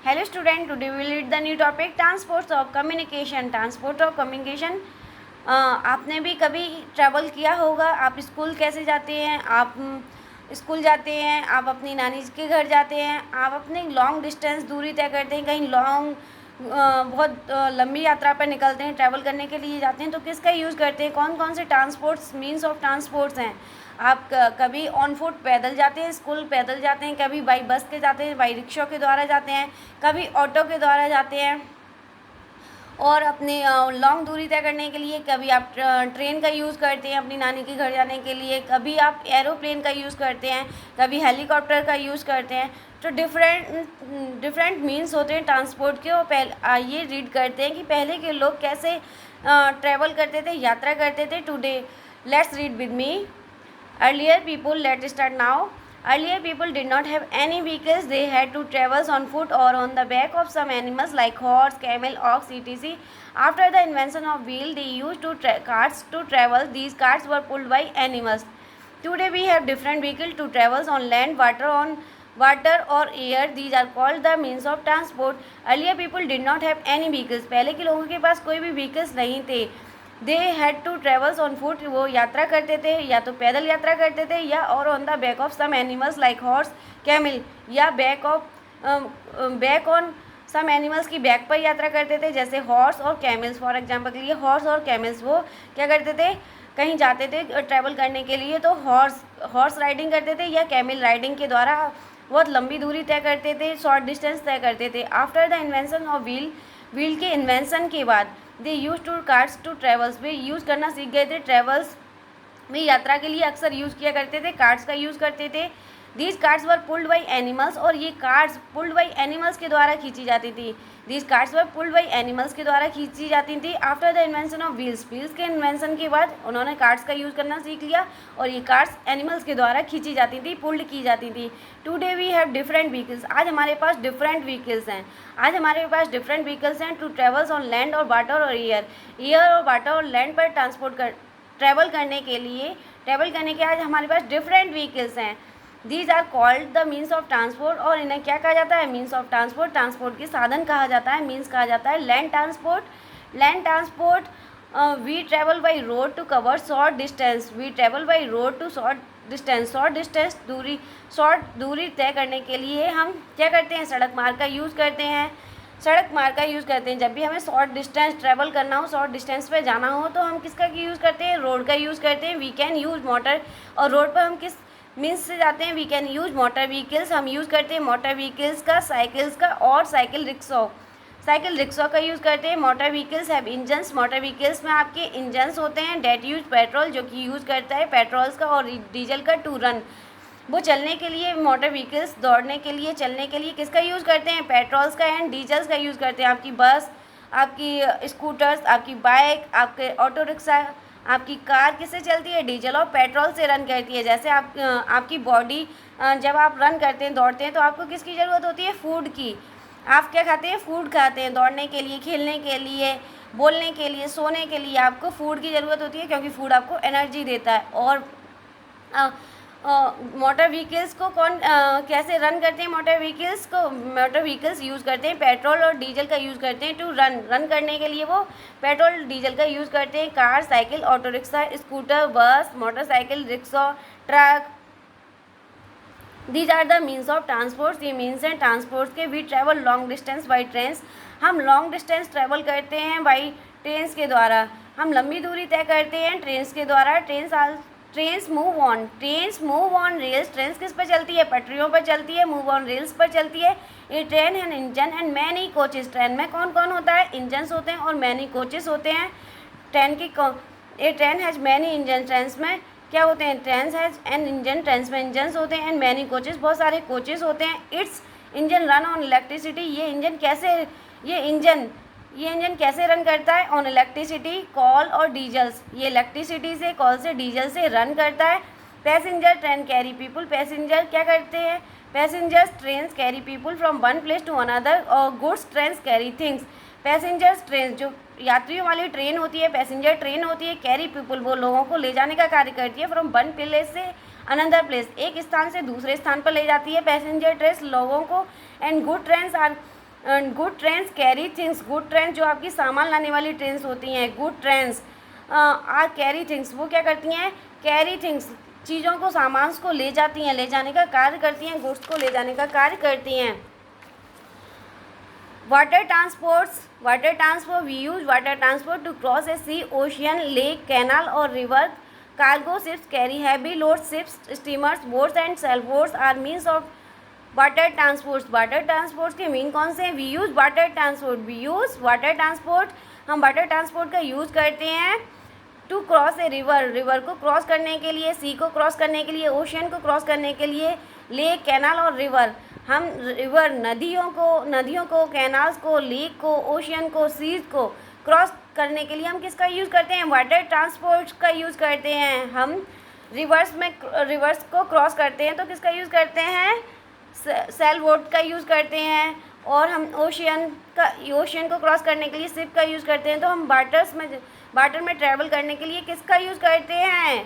Hello student, today we will read the new topic transports of communication. Transport of communication. आपने भी कभी travel किया होगा. आप स्कूल कैसे जाते हैं, आप स्कूल जाते हैं, आप अपनी नानी के घर जाते हैं, आप अपने लॉन्ग डिस्टेंस दूरी तय करते हैं, कहीं लॉन्ग बहुत लंबी यात्रा पर निकलते हैं, ट्रैवल करने के लिए जाते हैं, तो किसका यूज़ करते हैं, कौन कौन से ट्रांसपोर्ट्स मीन्स ऑफ ट्रांसपोर्ट्स हैं. आप कभी ऑन फुट पैदल जाते हैं, स्कूल पैदल जाते हैं, कभी बाई बस के जाते हैं, बाई रिक्शा के द्वारा जाते हैं, कभी ऑटो के द्वारा जाते हैं, और अपनी लॉन्ग दूरी तय करने के लिए कभी आप ट्रेन का यूज़ करते हैं अपनी नानी के घर जाने के लिए, कभी आप एरोप्लेन का यूज़ करते हैं, कभी हेलीकॉप्टर का यूज़ करते हैं. तो डिफरेंट मीन्स होते हैं ट्रांसपोर्ट के. और आइए रीड करते हैं कि पहले के लोग कैसे ट्रैवल करते थे, यात्रा करते थे. Today let's read with me. Earlier people, let's start now. Earlier people did not have any vehicles. They had to travel on foot or on the back of some animals like horse, camel, ox, etc. After the invention of wheel, they used carts to travel. These carts were pulled by animals. Today we have different vehicles to travel on land, water or air. These are called the means of transport. Earlier people did not have any vehicles. पहले के लोगों के पास कोई भी vehicles नहीं थे. They had to travels on foot. वो यात्रा करते थे, या तो पैदल यात्रा करते थे, या और on the back of some animals like horse, camel, या बैक ऑन सम एनिमल्स की बैक पर यात्रा करते थे, जैसे हॉर्स और कैमल्स. फॉर एग्जांपल के लिए हॉर्स और कैमल्स, वो क्या करते थे, कहीं जाते थे ट्रैवल करने के लिए तो हॉर्स राइडिंग करते थे, या कैमल राइडिंग के द्वारा बहुत लंबी दूरी तय करते थे, शॉर्ट डिस्टेंस तय करते थे. After the invention of wheel के इन्वेंशन के बाद they use to cards to travels. वे यूज़ करना सीख गए थे. ट्रेवल्स में यात्रा के लिए अक्सर यूज़ किया करते थे, कार्ड्स का यूज़ करते थे. These cards were pulled by animals. और ये कार्ड्स पुल्ड बाई एनिमल्स के द्वारा खींची जाती थी. These cards were pulled by animals के द्वारा खींची जाती थी. After the invention of wheels के इन्वेंशन के बाद उन्होंने कार्ड्स का यूज़ करना सीख लिया, और ये कार्ड्स एनिमल्स के द्वारा खींची जाती थी, पुल्ड की जाती थी. Today we have different vehicles. आज हमारे पास डिफरेंट व्हीकल्स हैं. टू ट्रेवल्स ऑन लैंड और वाटर और एयर और वाटर और लैंड पर ट्रैवल करने के आज हमारे पास डिफरेंट व्हीकल्स हैं. These are called the means of transport. और इन्हें क्या कहा जाता है, मीन्स ऑफ ट्रांसपोर्ट. ट्रांसपोर्ट के साधन कहा जाता है, मीन्स कहा जाता है. Land transport we travel by road to cover short distance. Short दूरी तय करने के लिए हम क्या करते हैं, सड़क मार्ग का यूज़ करते हैं. जब भी हमें शॉर्ट डिस्टेंस ट्रैवल करना हो, शॉर्ट डिस्टेंस पे जाना हो, तो हम किसका यूज़ करते हैं, रोड का यूज़ करते हैं. We can use motor. और रोड पर हम किस मीन्स से जाते हैं, we can use motor vehicles. हम यूज़ करते हैं मोटर व्हीकल्स का, साइकिल्स का, और साइकिल रिक्शा का यूज़ करते हैं. Motor vehicles have engines. Motor vehicles में आपके इंजन्स होते हैं. डेट यूज पेट्रोल, जो कि यूज़ करता है पेट्रोल्स का और डीजल का टू रन. वो चलने के लिए, मोटर व्हीकल्स दौड़ने के लिए, चलने के लिए किसका यूज़ करते हैं, पेट्रोल्स का एंड डीजल्स का यूज़ करते हैं. आपकी बस, आपकी स्कूटर्स, आपकी बाइक, आपके ऑटो रिक्शा, आपकी कार किससे चलती है, डीजल और पेट्रोल से रन करती है. जैसे आपकी बॉडी जब आप रन करते हैं, दौड़ते हैं, तो आपको किसकी ज़रूरत होती है, फूड की. आप क्या खाते हैं, फूड खाते हैं. दौड़ने के लिए, खेलने के लिए, बोलने के लिए, सोने के लिए आपको फूड की ज़रूरत होती है, क्योंकि फूड आपको एनर्जी देता है. और मोटर व्हीकल्स को कैसे रन करते हैं, मोटर व्हीकल्स यूज़ करते हैं, पेट्रोल और डीजल का यूज़ करते हैं. टू रन करने के लिए वो पेट्रोल डीजल का यूज़ करते हैं. Car, cycle, auto rickshaw, scooter, bus, motorcycle, rickshaw, truck. These are the means of transports. ये मीन्स हैं ट्रांसपोर्ट्स के. We travel long distance by trains. हम लॉन्ग डिस्टेंस ट्रैवल करते हैं बाई ट्रेन्स के द्वारा. हम लंबी दूरी तय करते हैं ट्रेन्स के द्वारा. Trains move on rails. Trains किस पर चलती है, पटरियों पर चलती है. मूव ऑन रेल्स पर चलती है. ये train and engine and many coaches. Train में कौन कौन होता है, इंजन्स होते हैं और मैनी कोचेस होते हैं. Train has many engine. Trains में क्या होते हैं, trains has an engine. Trains में इंजन्स होते हैं. एंड मैनी कोचेस, बहुत सारे कोचेस होते हैं. Its engine run on electricity. ये इंजन कैसे रन करता है, ऑन इलेक्ट्रिसिटी, कॉल और डीजल्स. ये इलेक्ट्रिसिटी से, कॉल से, डीजल से रन करता है. Passenger train carry people. Passenger क्या करते हैं, passengers trains carry people from one place to another. और goods trains carry things. Passengers train जो यात्रियों वाली ट्रेन होती है, पैसेंजर ट्रेन होती है. कैरी पीपल, वो लोगों को ले जाने का कार्य करती है. फ्रॉम वन प्लेस से अनदर प्लेस, एक स्थान से दूसरे स्थान पर ले जाती है पैसेंजर ट्रेन लोगों को. And good trains are good trains carry things, good train जो आपकी सामान लाने वाली ट्रेन्स होती हैं, good trains are carry things, वो क्या करती हैं, कैरी थिंग्स चीज़ों को, सामान को ले जाती हैं, ले जाने का कार्य करती हैं, गुड्स को ले जाने का कार्य करती हैं। Water transport, we use water transport to cross a sea, ocean, lake, canal और river. Cargo ships carry heavy load, ships, steamers, boats and sail boats are means of water transport. Water transport के mean कौन से हैं? We use water transport, हम water transport का use करते हैं to cross a river, river को cross करने के लिए, सी को क्रॉस करने के लिए, ओशियन को क्रॉस करने के लिए, लेक, कैनाल और रिवर। हम रिवर नदियों को, कैनाल्स को, लेक को, ओशियन को, सीज को क्रॉस करने के लिए हम किसका यूज़ करते हैं? वाटर ट्रांसपोर्ट का यूज़ करते हैं। हम रिवर्स को क्रॉस करते हैं तो किसका यूज़ करते हैं? सेल बोट का यूज़ करते हैं। और हम ओशियन को क्रॉस करने के लिए शिप का यूज़ करते हैं। तो हम वाटर में ट्रैवल करने के लिए किसका यूज़ करते हैं?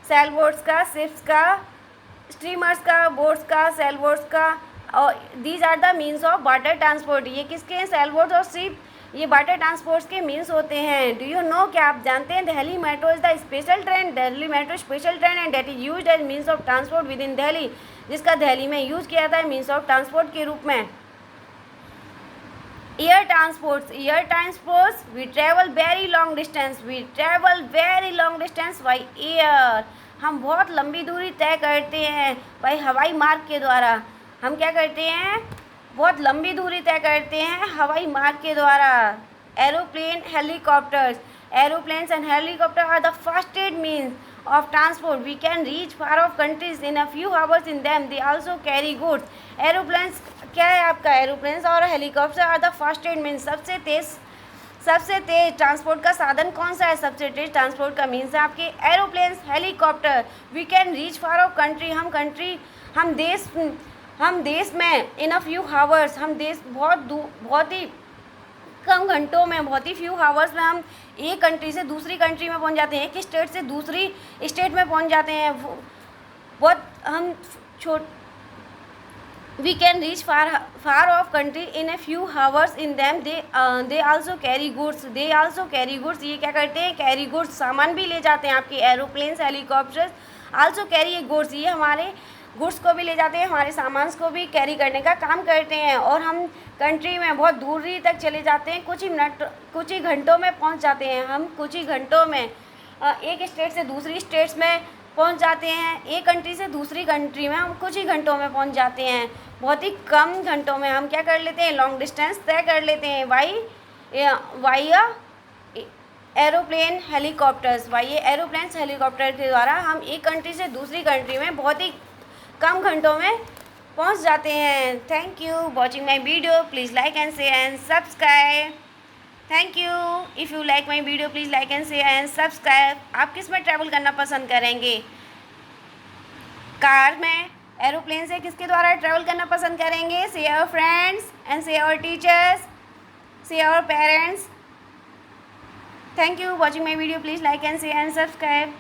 सेल बोट्स का, शिप्स का, स्टीमर्स का, बोट्स का, सेल बोट्स का। और these are the means of water transport. ये किसके हैं? सेल बोट्स और शिप, ये वाटर ट्रांसपोर्ट के मीन्स होते हैं। डू यू नो, क्या आप जानते हैं? Delhi metro is the special train, Delhi metro special train and that is used as means of transport within Delhi, जिसका दिल्ली में यूज़ किया जाता है मीन्स ऑफ ट्रांसपोर्ट के रूप में। Air transports, we travel very long distance by air. हम बहुत लंबी दूरी तय करते हैं भाई हवाई मार्ग के द्वारा। हम क्या करते हैं? बहुत लंबी दूरी तय करते हैं हवाई मार्ग के द्वारा। Aeroplane, helicopters, aeroplanes and helicopter are the fastest means of transport. We can reach far off countries in a few hours in them. They also carry goods. Aeroplanes क्या है आपका? एरोप्लेन्स और helicopter are the first aid means. सबसे तेज transport का साधन कौन सा है? सबसे तेज ट्रांसपोर्ट का मीन्स है आपके aeroplanes, helicopter. We can reach far of country, हम देश में इन अ फ्यू हावर्स, हम देश बहुत ही कम घंटों में, बहुत ही फ्यू हावर्स में हम एक कंट्री से दूसरी कंट्री में पहुंच जाते हैं, एक स्टेट से दूसरी स्टेट में पहुंच जाते हैं। We can reach far of country in a few hours in them. They also carry goods, ये क्या करते हैं? कैरी गुड्स, सामान भी ले जाते हैं आपके aeroplanes, helicopters. Also carry goods, ये हमारे गुड्स को भी ले जाते हैं, हमारे सामान को भी कैरी करने का काम करते हैं। और हम कंट्री में बहुत दूरी तक चले जाते हैं, कुछ ही घंटों में पहुंच जाते हैं। हम कुछ ही घंटों में एक स्टेट से दूसरी स्टेट्स में पहुंच जाते हैं, एक कंट्री से दूसरी कंट्री में हम कुछ ही घंटों में पहुंच जाते हैं। बहुत ही कम घंटों में हम क्या कर लेते हैं? लॉन्ग डिस्टेंस तय कर लेते हैं via aeroplane, helicopters. Aeroplanes, helicopter के द्वारा हम एक कंट्री से दूसरी कंट्री में बहुत ही कम घंटों में पहुंच जाते हैं। Thank you watching my video, please like and share and subscribe. Thank you. If you like my video please like and share and subscribe. आप किस में ट्रैवल करना पसंद करेंगे? कार में, एरोप्लेन से, किसके द्वारा ट्रैवल करना पसंद करेंगे? से योर फ्रेंड्स एंड से योर टीचर्स, से your parents. Thank you watching my video, please like and share and subscribe.